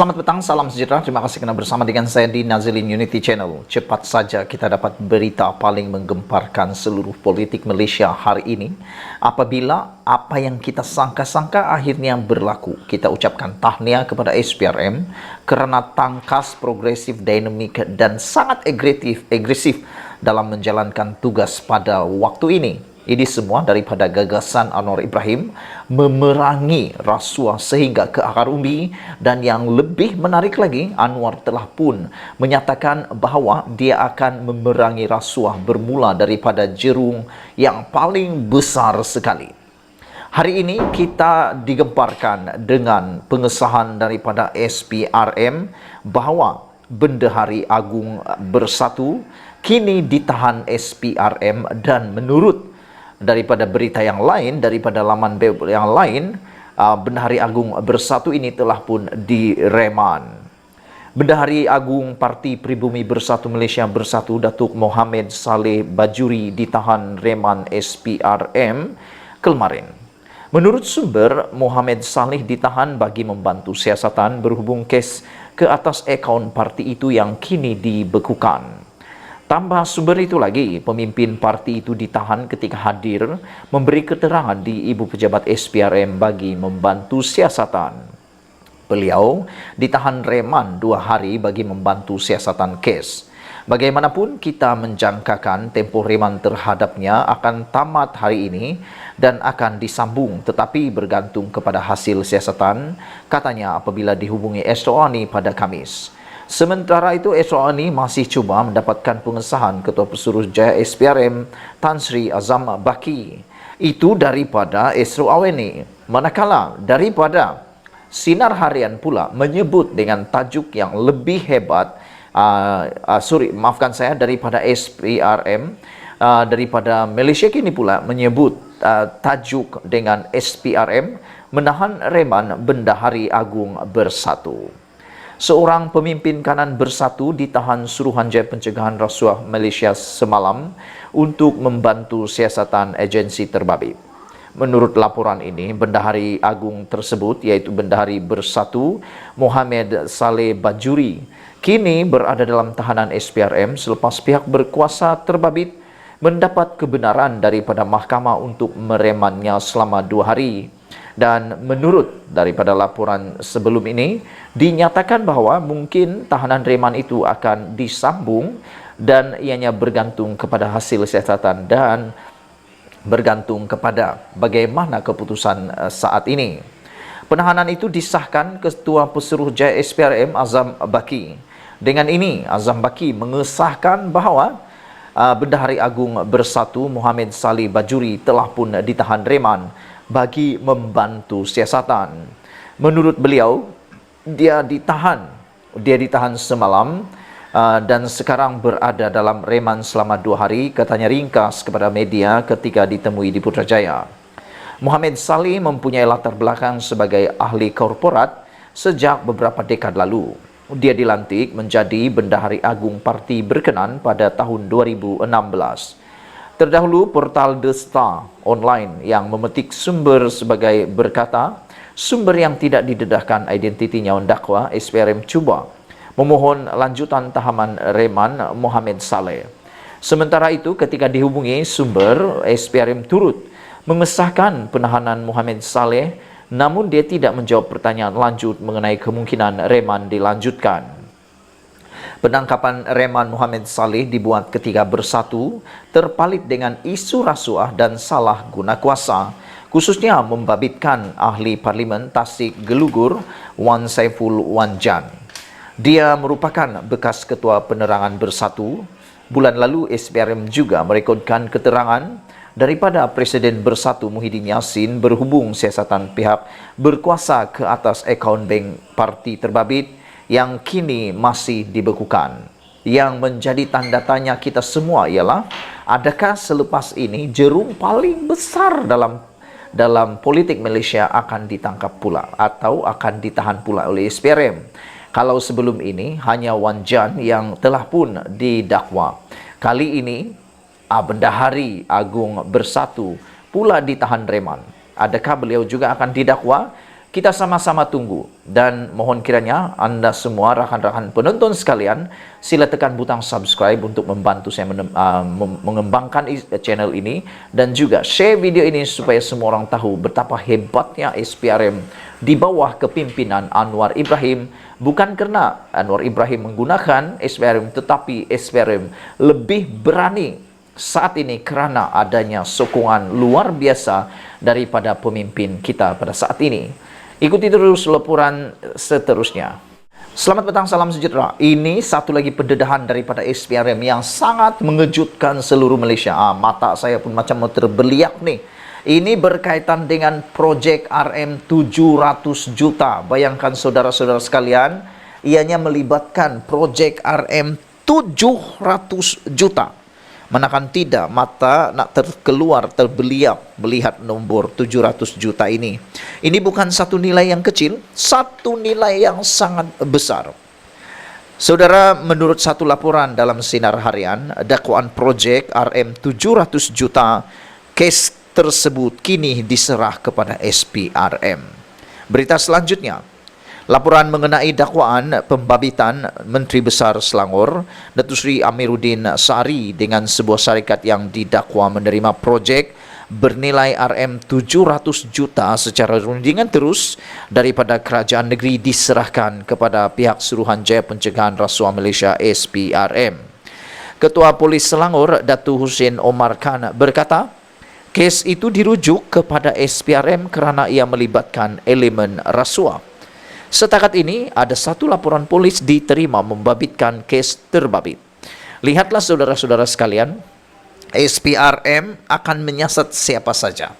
Selamat petang, salam sejahtera. Terima kasih kerana bersama dengan saya di Nazilin Unity Channel. Cepat saja kita dapat berita paling menggemparkan seluruh politik Malaysia hari ini. Apabila apa yang kita sangka-sangka akhirnya berlaku. Kita ucapkan tahniah kepada SPRM kerana tangkas, progresif, dinamik dan sangat agresif dalam menjalankan tugas pada waktu ini. Ini semua daripada gagasan Anwar Ibrahim memerangi rasuah sehingga ke akar umbi, dan yang lebih menarik lagi, Anwar telah pun menyatakan bahawa dia akan memerangi rasuah bermula daripada jerung yang paling besar sekali. Hari ini kita digemparkan dengan pengesahan daripada SPRM bahawa Bendahari Agung Bersatu kini ditahan SPRM, dan menurut daripada berita yang lain, daripada laman web yang lain, Bendahari Agung Bersatu ini telah pun direman. Bendahari Agung Parti Pribumi Bersatu Malaysia Bersatu, Datuk Mohamed Saleh Bajuri ditahan reman SPRM kemarin. Menurut sumber, Mohamed Saleh ditahan bagi membantu siasatan berhubung kes ke atas akaun parti itu yang kini dibekukan. Tambah sumber itu lagi, pemimpin parti itu ditahan ketika hadir memberi keterangan di Ibu Pejabat SPRM bagi membantu siasatan. Beliau ditahan reman 2 hari bagi membantu siasatan kes. Bagaimanapun kita menjangkakan tempoh reman terhadapnya akan tamat hari ini dan akan disambung, tetapi bergantung kepada hasil siasatan, katanya apabila dihubungi SOANI pada Khamis. Sementara itu, SOANI masih cuba mendapatkan pengesahan Ketua Pesuruhjaya SPRM Tan Sri Azam Baki itu daripada SOANI. Manakala daripada Sinar Harian pula menyebut dengan tajuk yang lebih hebat, daripada SPRM, daripada Malaysia Kini pula menyebut tajuk dengan SPRM menahan reman Bendahari Agung Bersatu. Seorang pemimpin kanan Bersatu ditahan Suruhanjaya Pencegahan Rasuah Malaysia semalam untuk membantu siasatan agensi terbabit. Menurut laporan ini, Bendahari Agung tersebut, iaitu Bendahari Bersatu Mohamed Saleh Bajuri, kini berada dalam tahanan SPRM selepas pihak berkuasa terbabit mendapat kebenaran daripada mahkamah untuk meremannya selama 2 hari. Dan menurut daripada laporan sebelum ini, dinyatakan bahawa mungkin tahanan reman itu akan disambung dan ianya bergantung kepada hasil siasatan dan bergantung kepada bagaimana keputusan saat ini. Penahanan itu disahkan Ketua Pesuruhjaya SPRM Azam Baki. Dengan ini, Azam Baki mengesahkan bahawa Bendahari Agung Bersatu Mohamed Saleh Bajuri telah pun ditahan reman bagi membantu siasatan. Menurut beliau, dia ditahan semalam dan sekarang berada dalam reman selama 2 hari, katanya ringkas kepada media ketika ditemui di Putrajaya. Mohamed Saleh mempunyai latar belakang sebagai ahli korporat sejak beberapa dekad lalu. Dia dilantik menjadi Bendahari Agung Parti berkenan pada tahun 2016. Terdahulu, portal The Star online yang memetik sumber sebagai berkata, sumber yang tidak didedahkan identitinya mendakwa SPRM cuba memohon lanjutan tahanan reman Mohamed Saleh. Sementara itu, ketika dihubungi sumber, SPRM turut mengesahkan penahanan Mohamed Saleh, namun dia tidak menjawab pertanyaan lanjut mengenai kemungkinan reman dilanjutkan. Penangkapan reman Mohamed Saleh dibuat ketika Bersatu terpalit dengan isu rasuah dan salah guna kuasa, khususnya membabitkan ahli Parlimen Tasik Gelugur Wan Saiful Wan Jan. Dia merupakan bekas Ketua Penerangan Bersatu. Bulan lalu SPRM juga merekodkan keterangan daripada Presiden Bersatu Muhyiddin Yassin berhubung siasatan pihak berkuasa ke atas akaun bank parti terbabit yang kini masih dibekukan. Yang menjadi tanda tanya kita semua ialah, adakah selepas ini jerung paling besar dalam politik Malaysia akan ditangkap pula atau akan ditahan pula oleh SPRM? Kalau sebelum ini hanya Wan Jan yang telah pun didakwa, kali ini Bendahari Agung Bersatu pula ditahan reman. Adakah beliau juga akan didakwa? Kita sama-sama tunggu dan mohon kiranya Anda semua rakan-rakan penonton sekalian sila tekan butang subscribe untuk membantu saya mengembangkan channel ini dan juga share video ini supaya semua orang tahu betapa hebatnya SPRM di bawah kepimpinan Anwar Ibrahim. Bukan kerana Anwar Ibrahim menggunakan SPRM, tetapi SPRM lebih berani saat ini kerana adanya sokongan luar biasa daripada pemimpin kita pada saat ini. Ikuti terus laporan seterusnya. Selamat petang, salam sejahtera. Ini satu lagi pendedahan daripada SPRM yang sangat mengejutkan seluruh Malaysia. Mata saya pun macam mau terbeliak nih. Ini berkaitan dengan projek RM 700 juta. Bayangkan saudara-saudara sekalian, ianya melibatkan projek RM 700 juta. Manakan tidak, mata nak terbeliak melihat nombor 700 juta ini. Ini bukan satu nilai yang kecil, satu nilai yang sangat besar. Saudara, menurut satu laporan dalam Sinar Harian, dakwaan projek RM 700 juta, kes tersebut kini diserah kepada SPRM. Berita selanjutnya, laporan mengenai dakwaan pembabitan Menteri Besar Selangor, Datuk Seri Amiruddin Sari dengan sebuah syarikat yang didakwa menerima projek bernilai RM 700 juta secara rundingan terus daripada kerajaan negeri diserahkan kepada pihak Suruhanjaya Pencegahan Rasuah Malaysia SPRM. Ketua Polis Selangor, Datuk Hussein Omar Khan berkata, kes itu dirujuk kepada SPRM kerana ia melibatkan elemen rasuah. Setakat ini, ada satu laporan polis diterima membabitkan kes terbabit. Lihatlah saudara-saudara sekalian, SPRM akan menyiasat siapa saja.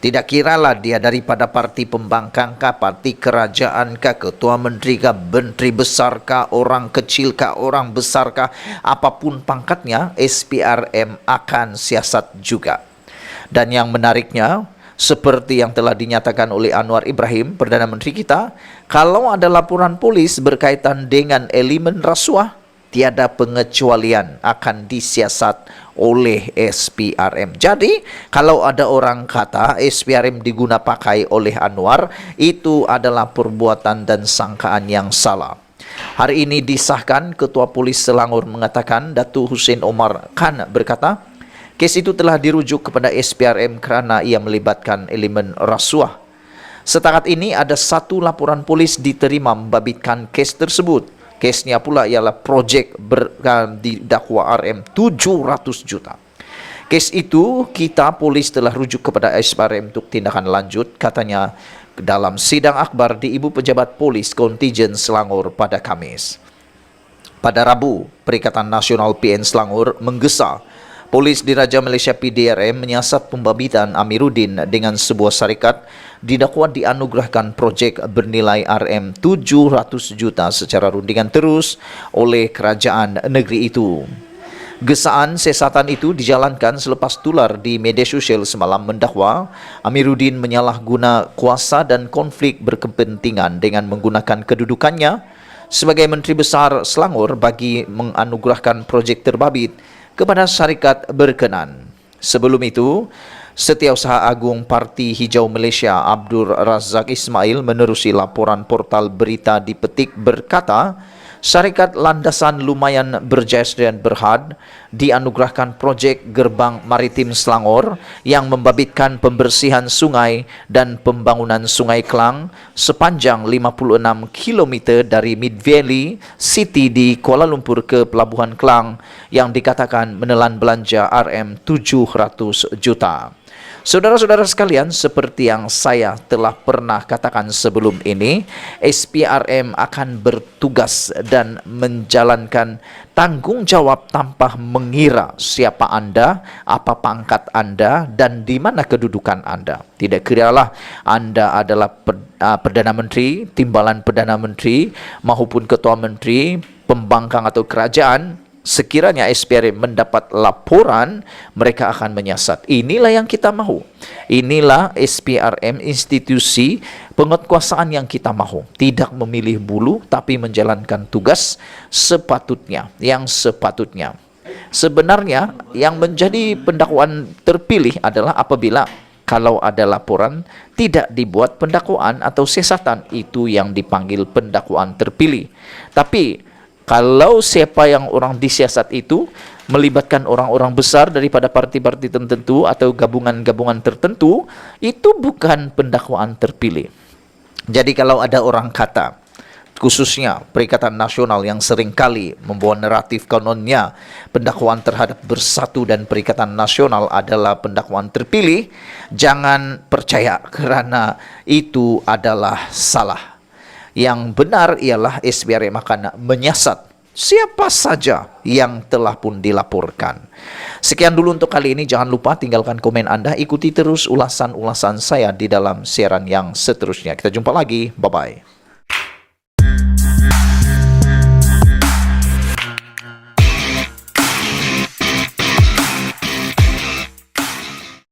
Tidak kiralah dia daripada parti pembangkang kah, parti kerajaan kah, ketua menteri kah, menteri besar kah, orang kecil kah, orang besar kah, apapun pangkatnya, SPRM akan siasat juga. Dan yang menariknya, seperti yang telah dinyatakan oleh Anwar Ibrahim, Perdana Menteri kita, kalau ada laporan polis berkaitan dengan elemen rasuah, tiada pengecualian akan disiasat oleh SPRM. Jadi, kalau ada orang kata SPRM diguna pakai oleh Anwar, itu adalah perbuatan dan sangkaan yang salah. Hari ini disahkan, Ketua Polis Selangor mengatakan, Datuk Hussein Omar Khan berkata, kes itu telah dirujuk kepada SPRM kerana ia melibatkan elemen rasuah. Setakat ini ada satu laporan polis diterima membabitkan kes tersebut. Kesnya pula ialah projek didakwa RM 700 juta. Kes itu kita polis telah rujuk kepada SPRM untuk tindakan lanjut, katanya dalam sidang akhbar di Ibu Pejabat Polis Kontijen Selangor pada Khamis. Pada Rabu, Perikatan Nasional PN Selangor menggesa Polis Diraja Malaysia PDRM menyiasat pembabitan Amiruddin dengan sebuah syarikat didakwa dianugerahkan projek bernilai RM 700 juta secara rundingan terus oleh kerajaan negeri itu. Gesaan siasatan itu dijalankan selepas tular di media sosial semalam mendakwa Amiruddin menyalahguna kuasa dan konflik berkepentingan dengan menggunakan kedudukannya sebagai Menteri Besar Selangor bagi menganugerahkan projek terbabit kepada syarikat berkenan. Sebelum itu, Setiausaha Agung Parti Hijau Malaysia Abdul Razak Ismail menerusi laporan portal berita di Petik berkata, syarikat landasan lumayan Berjaya dan Berhad dianugerahkan projek Gerbang Maritim Selangor yang membabitkan pembersihan sungai dan pembangunan Sungai Klang sepanjang 56 km dari Mid Valley City di Kuala Lumpur ke Pelabuhan Klang yang dikatakan menelan belanja RM 700 juta. Saudara-saudara sekalian, seperti yang saya telah pernah katakan sebelum ini, SPRM akan bertugas dan menjalankan tanggungjawab tanpa mengira siapa Anda, apa pangkat Anda, dan di mana kedudukan Anda. Tidak kiralah Anda adalah Perdana Menteri, timbalan Perdana Menteri, maupun Ketua Menteri, pembangkang atau kerajaan. Sekiranya SPRM mendapat laporan, mereka akan menyiasat. Inilah yang kita mahu. Inilah SPRM, institusi penguatkuasaan yang kita mahu. Tidak memilih bulu, tapi menjalankan tugas sepatutnya, yang sepatutnya. Sebenarnya, yang menjadi pendakwaan terpilih adalah apabila kalau ada laporan, tidak dibuat pendakwaan atau siasatan, itu yang dipanggil pendakwaan terpilih. Tapi kalau siapa yang orang disiasat itu melibatkan orang-orang besar daripada parti-parti tertentu atau gabungan-gabungan tertentu, itu bukan pendakwaan terpilih. Jadi kalau ada orang kata, khususnya Perikatan Nasional yang seringkali membawa naratif kononnya pendakwaan terhadap Bersatu dan Perikatan Nasional adalah pendakwaan terpilih, jangan percaya kerana itu adalah salah. Yang benar ialah SPRM akan menyiasat siapa saja yang telah pun dilaporkan. Sekian dulu untuk kali ini. Jangan lupa tinggalkan komen Anda. Ikuti terus ulasan-ulasan saya di dalam siaran yang seterusnya. Kita jumpa lagi. Bye-bye.